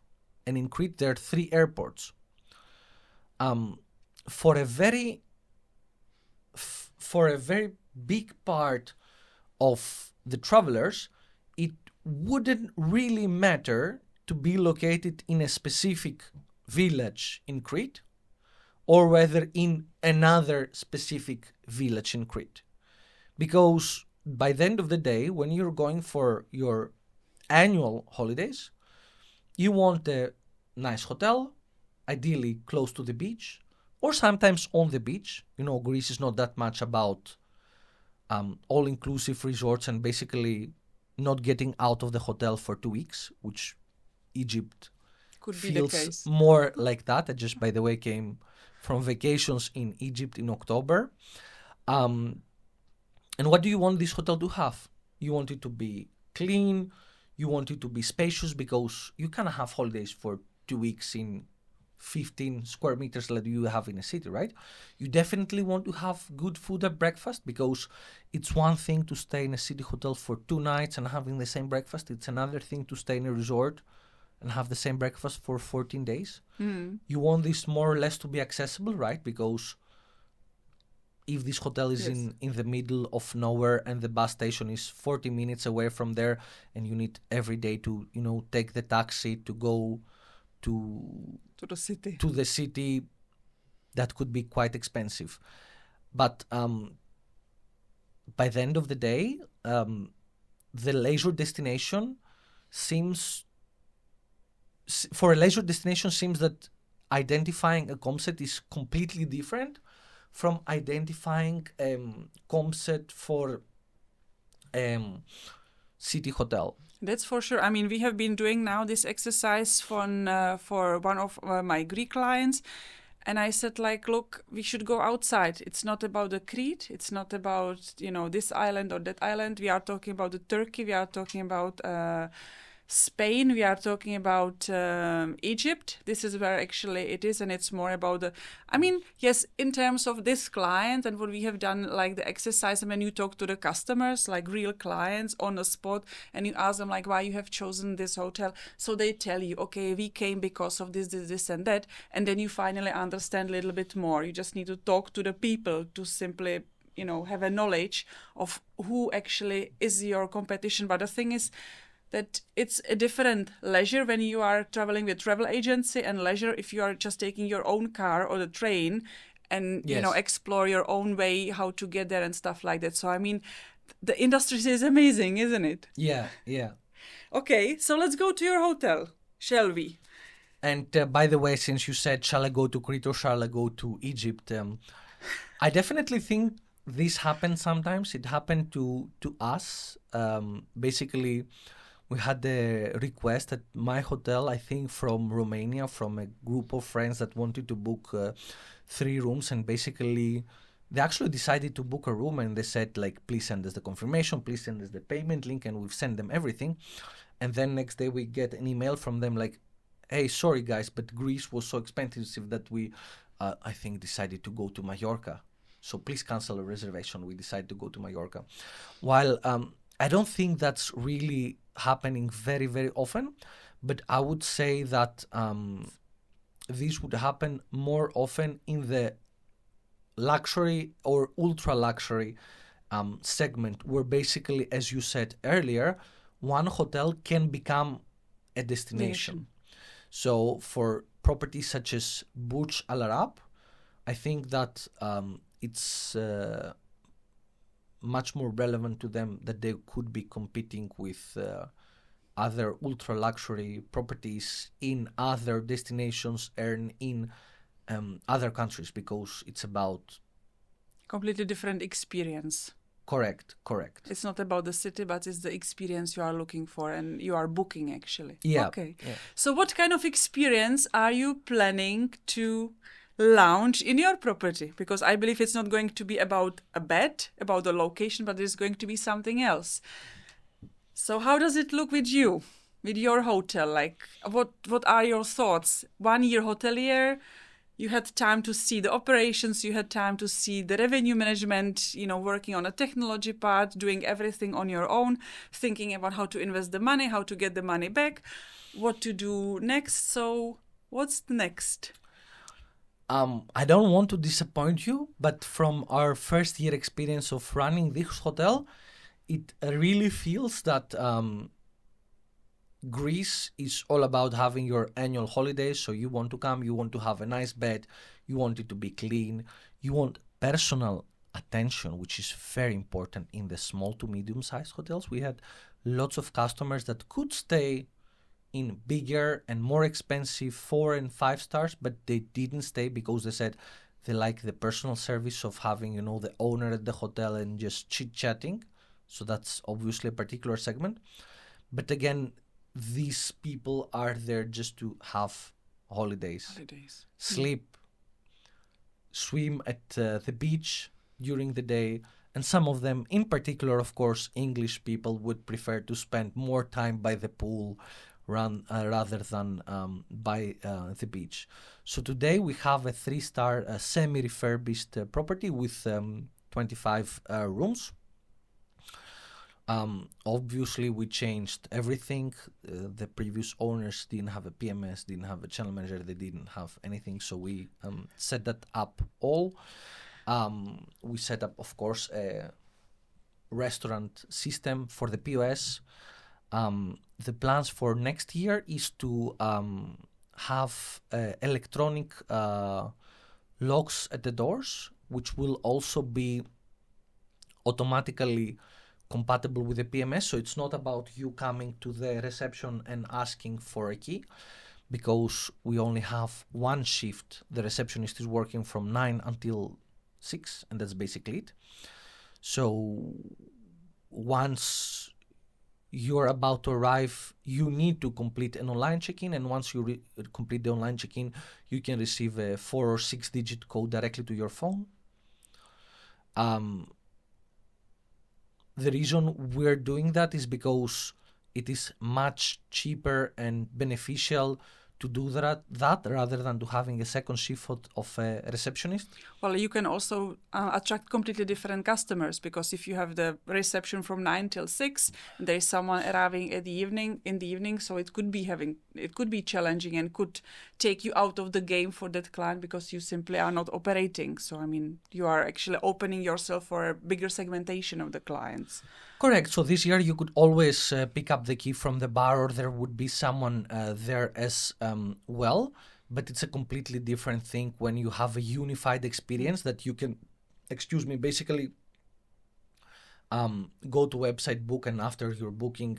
and in Crete there are 3 airports, for a very big part of the travelers, it wouldn't really matter to be located in a specific village in Crete, or whether in another specific village in Crete, because by the end of the day, when you're going for your annual holidays, you want a nice hotel, ideally close to the beach, or sometimes on the beach. Greece is not that much about all-inclusive resorts and basically not getting out of the hotel for 2 weeks, which Egypt could be the case. More like that. I just, by the way, came from vacations in Egypt in October. And what do you want this hotel to have? You want it to be clean. You want it to be spacious, because you cannot have holidays for 2 weeks in 15 square meters like you have in a city, right? You definitely want to have good food at breakfast, because it's one thing to stay in a city hotel for 2 nights and having the same breakfast. It's another thing to stay in a resort and have the same breakfast for 14 days. You want this more or less to be accessible, right? Because if this hotel is in the middle of nowhere and the bus station is 40 minutes away from there, and you need every day to, take the taxi to go to the city. That could be quite expensive. But by the end of the day, the leisure destination seems that identifying a concept is completely different from identifying concept for city hotel. That's for sure. I mean, we have been doing now this exercise for one of my Greek clients. And I said, like, look, we should go outside. It's not about the Crete. It's not about, this island or that island. We are talking about the Turkey. We are talking about Spain. We are talking about Egypt. This is where actually it is. And it's more about yes, in terms of this client and what we have done, like the exercise, and when you talk to the customers, like real clients on the spot, and you ask them, like, why you have chosen this hotel. So they tell you, okay, we came because of this, and that. And then you finally understand a little bit more. You just need to talk to the people to simply, have a knowledge of who actually is your competition. But the thing is, that it's a different leisure when you are traveling with travel agency, and leisure if you are just taking your own car or the train and, Yes. explore your own way, how to get there and stuff like that. So, I mean, the industry is amazing, isn't it? Yeah, yeah. Okay, so let's go to your hotel, shall we? And by the way, since you said, shall I go to Crete or shall I go to Egypt? I definitely think this happens sometimes. It happened to us. Basically, we had the request at my hotel, I think from Romania, from a group of friends that wanted to book 3 rooms. And basically, they actually decided to book a room, and they said, like, please send us the confirmation, please send us the payment link, and we've sent them everything. And then next day we get an email from them like, hey, sorry guys, but Greece was so expensive that we, I think, decided to go to Mallorca. So please cancel a reservation. We decided to go to Mallorca. While I don't think that's really happening very, very often, but I would say that this would happen more often in the luxury or ultra luxury segment, where basically, as you said earlier, one hotel can become a destination. So for properties such as Burj Al Arab, I think that it's much more relevant to them that they could be competing with other ultra luxury properties in other destinations and in other countries, because it's about completely different experience. Correct. It's not about the city, but it's the experience you are looking for and you are booking, actually. Yeah. Okay. Yeah. So what kind of experience are you planning to launch in your property? Because I believe it's not going to be about a bed, about the location, but it's going to be something else. So how does it look with you, with your hotel? Like, what are your thoughts? 1 year hotelier, you had time to see the operations, you had time to see the revenue management, working on a technology part, doing everything on your own, thinking about how to invest the money, how to get the money back, what to do next. So what's next? I don't want to disappoint you, but from our first year experience of running this hotel, it really feels that Greece is all about having your annual holidays. So you want to come, you want to have a nice bed, you want it to be clean, you want personal attention, which is very important in the small to medium-sized hotels. We had lots of customers that could stay in bigger and more expensive 4 and 5 stars, but they didn't stay because they said they like the personal service of having, the owner at the hotel and just chit-chatting. So that's obviously a particular segment. But again, these people are there just to have holidays. Sleep, swim at the beach during the day. And some of them, in particular, of course, English people would prefer to spend more time by the pool rather than by the beach. So today we have a 3-star semi-refurbished property with 25 rooms. Obviously, we changed everything. The previous owners didn't have a PMS, didn't have a channel manager, they didn't have anything. So we set that up all. We set up, of course, a restaurant system for the POS. The plans for next year is to have electronic locks at the doors, which will also be automatically compatible with the PMS. So it's not about you coming to the reception and asking for a key, because we only have one shift. The receptionist is working from 9 until 6, and that's basically it. So once you're about to arrive, you need to complete an online check-in, and once you complete the online check-in, you can receive a 4 or 6 digit code directly to your phone. The reason we're doing that is because it is much cheaper and beneficial to do that rather than to having a second shift of a receptionist. Well, you can also attract completely different customers, because if you have the reception from 9 till 6, and there is someone arriving in the evening, so it could be challenging and could take you out of the game for that client, because you simply are not operating. So, I mean, you are actually opening yourself for a bigger segmentation of the clients. Correct. So this year you could always pick up the key from the bar, or there would be someone there as well. But it's a completely different thing when you have a unified experience that you can, basically go to website, book, and after you're booking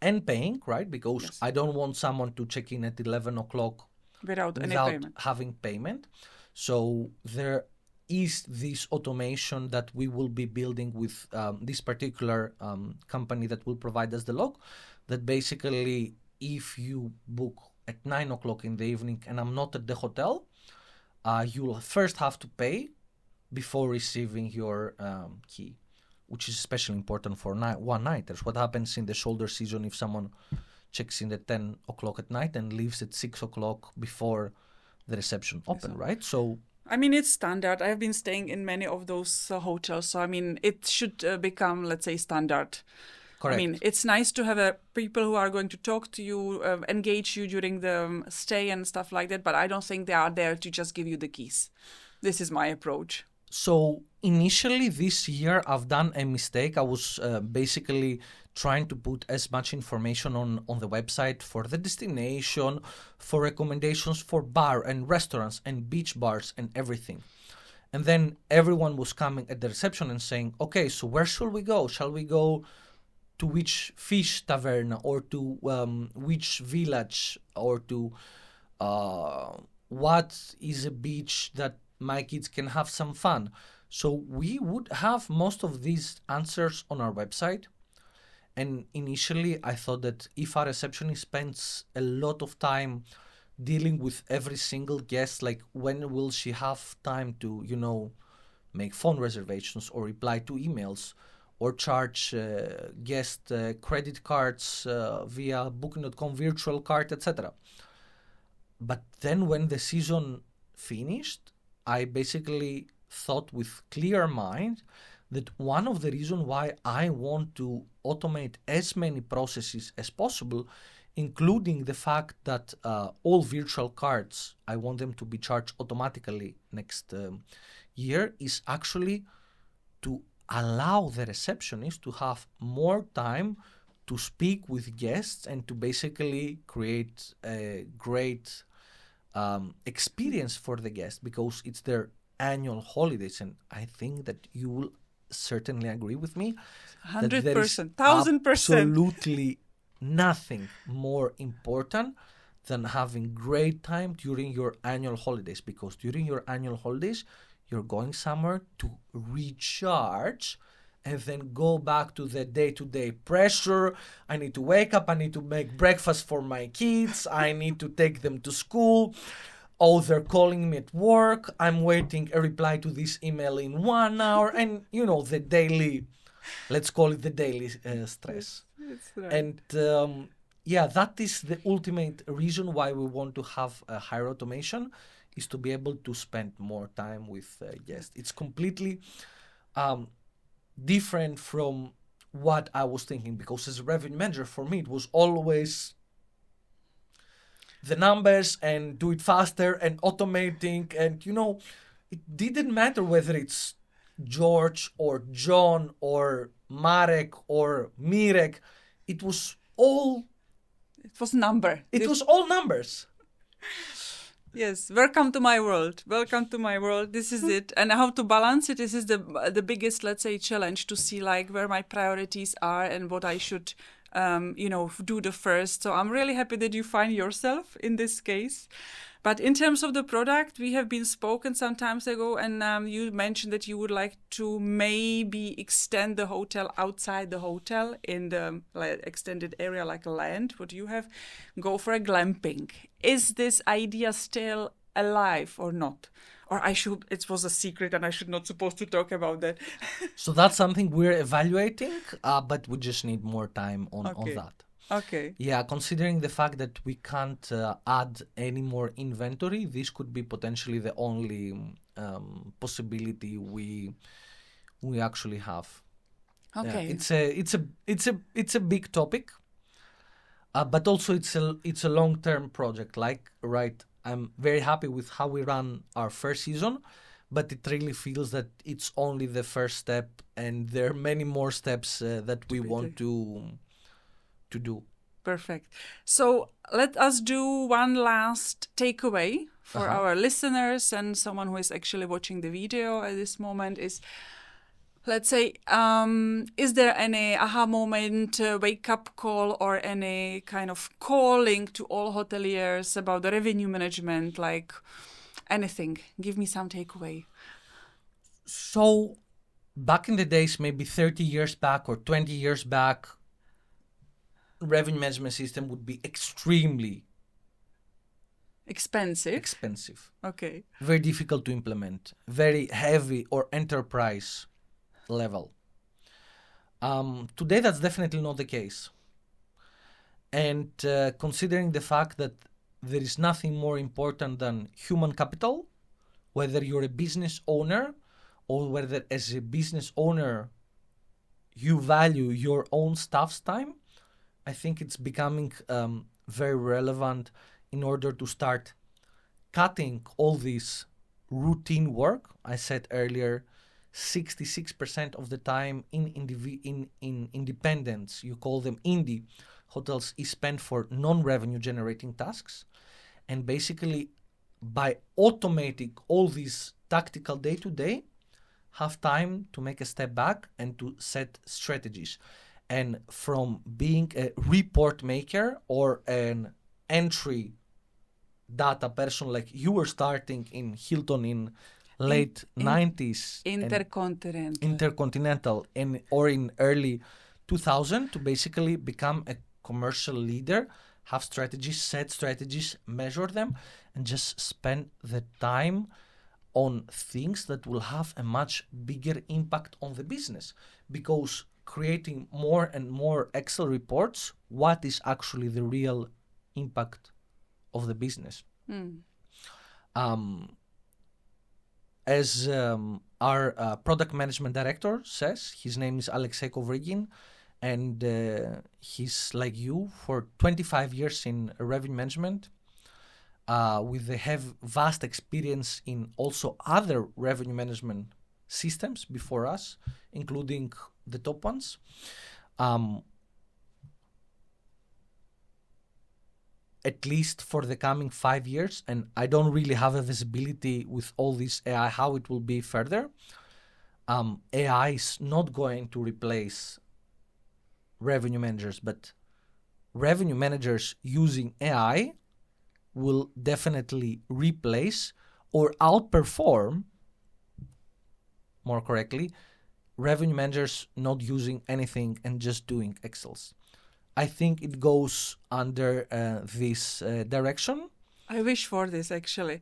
and paying, right? Because Yes. I don't want someone to check in at 11 o'clock Without any without payment. having payment. So there is this automation that we will be building with this particular company that will provide us the log, that basically if you book at 9 o'clock in the evening and I'm not at the hotel, you'll first have to pay before receiving your key, which is especially important for one-nighters. What happens in the shoulder season if someone checks in at 10 o'clock at night and leaves at 6 o'clock before the reception open, right? So I mean, it's standard. I've been staying in many of those hotels. So, I mean, it should become, let's say, standard. correct. I mean, it's nice to have people who are going to talk to you, engage you during the stay and stuff like that. But I don't think they are there to just give you the keys. This is my approach. So initially this year I've done a mistake. I was basically trying to put as much information on the website for the destination, for recommendations for bar and restaurants and beach bars and everything. And then everyone was coming at the reception and saying, okay, so where should we go? Shall we go to which fish taverna, or to which village, or to what is a beach that my kids can have some fun? So we would have most of these answers on our website. And initially I thought that if our receptionist spends a lot of time dealing with every single guest, like when will she have time to, make phone reservations or reply to emails or charge guest credit cards via booking.com virtual card, etc. But then when the season finished, I basically thought with clear mind that one of the reasons why I want to automate as many processes as possible, including the fact that all virtual cards, I want them to be charged automatically next year, is actually to allow the receptionist to have more time to speak with guests and to basically create a great experience for the guests, because it's their annual holidays. And I think that you will certainly agree with me 100%, 1000%. absolutely nothing more important than having great time during your annual holidays, because during your annual holidays you're going somewhere to recharge and then go back to the day-to-day pressure. I need to wake up, I need to make breakfast for my kids, I need to take them to school. Oh, they're calling me at work, I'm waiting a reply to this email in 1 hour, and the daily, let's call it the daily stress. That's right. And that is the ultimate reason why we want to have a higher automation, is to be able to spend more time with guests. It's completely different from what I was thinking, because as a revenue manager, for me, it was always the numbers and do it faster and automating. And, it didn't matter whether it's George or John or Marek or Mirek. It was all number. It was all numbers. Yes, welcome to my world. Welcome to my world. This is it. And how to balance it, this is the biggest, let's say, challenge, to see like where my priorities are and what I should do the first. So I'm really happy that you find yourself in this case. But in terms of the product, we have been spoken some times ago, and you mentioned that you would like to maybe extend the hotel outside the hotel in the extended area like land. What you have, go for a glamping. Is this idea still alive or not? Or it was a secret and I should not supposed to talk about that. So that's something we're evaluating, but we just need more time on that. Okay. Yeah, considering the fact that we can't add any more inventory, this could be potentially the only possibility we actually have. Okay. It's a big topic, but also it's a long-term project. Right, I'm very happy with how we ran our first season, but it really feels that it's only the first step, and there are many more steps that we want to do. Perfect. So let us do one last takeaway for our listeners and someone who is actually watching the video at this moment is, let's say, is there any aha moment, wake-up call, or any kind of calling to all hoteliers about the revenue management, like anything? Give me some takeaway. So back in the days, maybe 30 years back or 20 years back, revenue management system would be extremely expensive. Okay. Very difficult to implement. Very heavy or enterprise level. Today, that's definitely not the case. And considering the fact that there is nothing more important than human capital, whether you're a business owner or whether as a business owner you value your own staff's time, I think it's becoming very relevant in order to start cutting all this routine work. I said earlier, 66% of the time in independence, you call them indie hotels, is spent for non-revenue generating tasks. And basically, by automating all these tactical day-to-day, have time to make a step back and to set strategies. And from being a report maker or an entry data person like you were starting in Hilton in late 90s. Intercontinental or in early 2000 to basically become a commercial leader, have strategies, set strategies, measure them, and just spend the time on things that will have a much bigger impact on the business. Because creating more and more Excel reports, what is actually the real impact of the business? As our product management director says, his name is Alexei Kovrigin, and he's like you for 25 years in revenue management, with a vast experience in also other revenue management systems before us, including the top ones. At least for the coming 5 years, and I don't really have a visibility with all this AI, how it will be further. AI is not going to replace revenue managers, but revenue managers using AI will definitely replace or outperform, more correctly, revenue managers not using anything and just doing Excels. I think it goes under this direction. I wish for this, actually,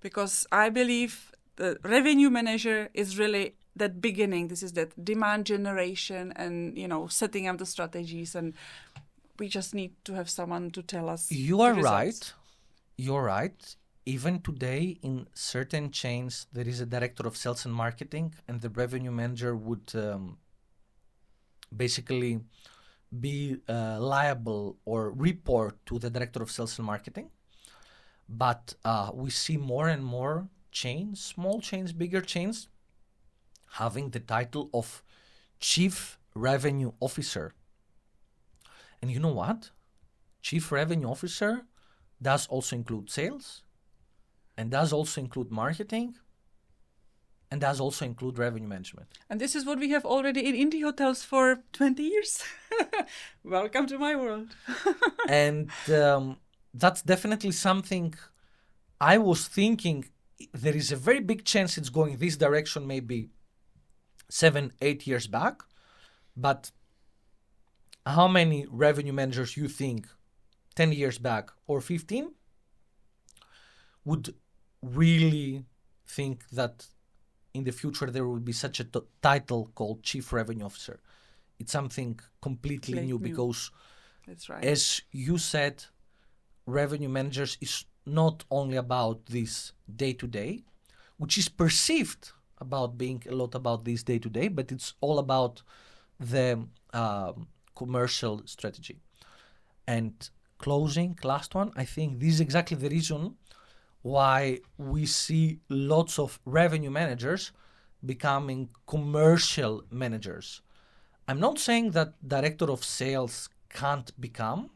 because I believe the revenue manager is really that beginning. This is that demand generation and, setting up the strategies, and we just need to have someone to tell us. You are right. You're right. Even today, in certain chains, there is a director of sales and marketing, and the revenue manager would basically be liable or report to the director of sales and marketing. But we see more and more chains, small chains, bigger chains, having the title of Chief Revenue Officer. And you know what? Chief Revenue Officer does also include sales and does also include marketing and does also include revenue management. And this is what we have already in indie hotels for 20 years. Welcome to my world. And that's definitely something I was thinking. There is a very big chance it's going this direction maybe 7-8 years back. But how many revenue managers you think 10 years back or 15 would really think that in the future there will be such a title called Chief Revenue Officer? It's something completely new because, that's right, as you said, revenue managers is not only about this day-to-day, which is perceived about being a lot about this day-to-day, but it's all about the commercial strategy. And closing, last one, I think this is exactly the reason why we see lots of revenue managers becoming commercial managers. I'm not saying that director of sales can't become,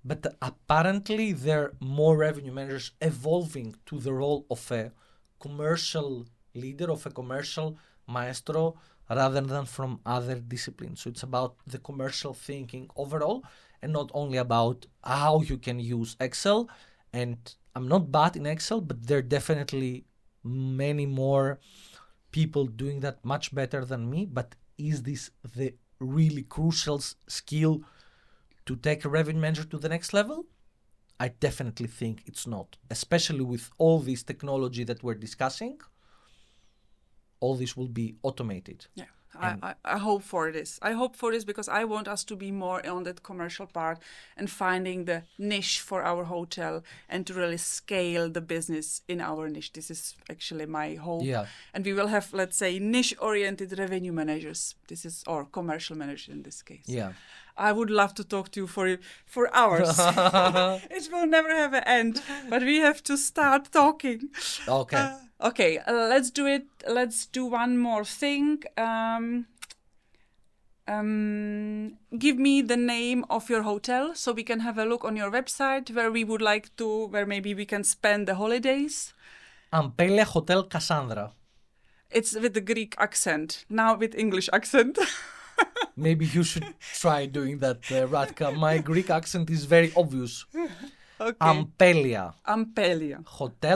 but apparently there are more revenue managers evolving to the role of a commercial leader, of a commercial maestro, rather than from other disciplines. So it's about the commercial thinking overall, and not only about how you can use Excel. And I'm not bad in Excel, but there are definitely many more people doing that much better than me. But is this the really crucial skill to take a revenue manager to the next level? I definitely think it's not, especially with all this technology that we're discussing. All this will be automated. Yeah, I hope for this. I hope for this because I want us to be more on that commercial part and finding the niche for our hotel and to really scale the business in our niche. This is actually my hope. Yeah. And we will have, let's say, niche-oriented revenue managers. This is, or commercial managers in this case. Yeah. I would love to talk to you for hours. It will never have an end, but we have to start talking. Okay. Okay, let's do it. Let's do one more thing. Give me the name of your hotel so we can have a look on your website where we would like to, where maybe we can spend the holidays. Ampelia Hotel Cassandra. It's with the Greek accent, now with English accent. Maybe you should try doing that, Radka. My Greek accent is very obvious. Okay. Ampelia Ampelia Hotel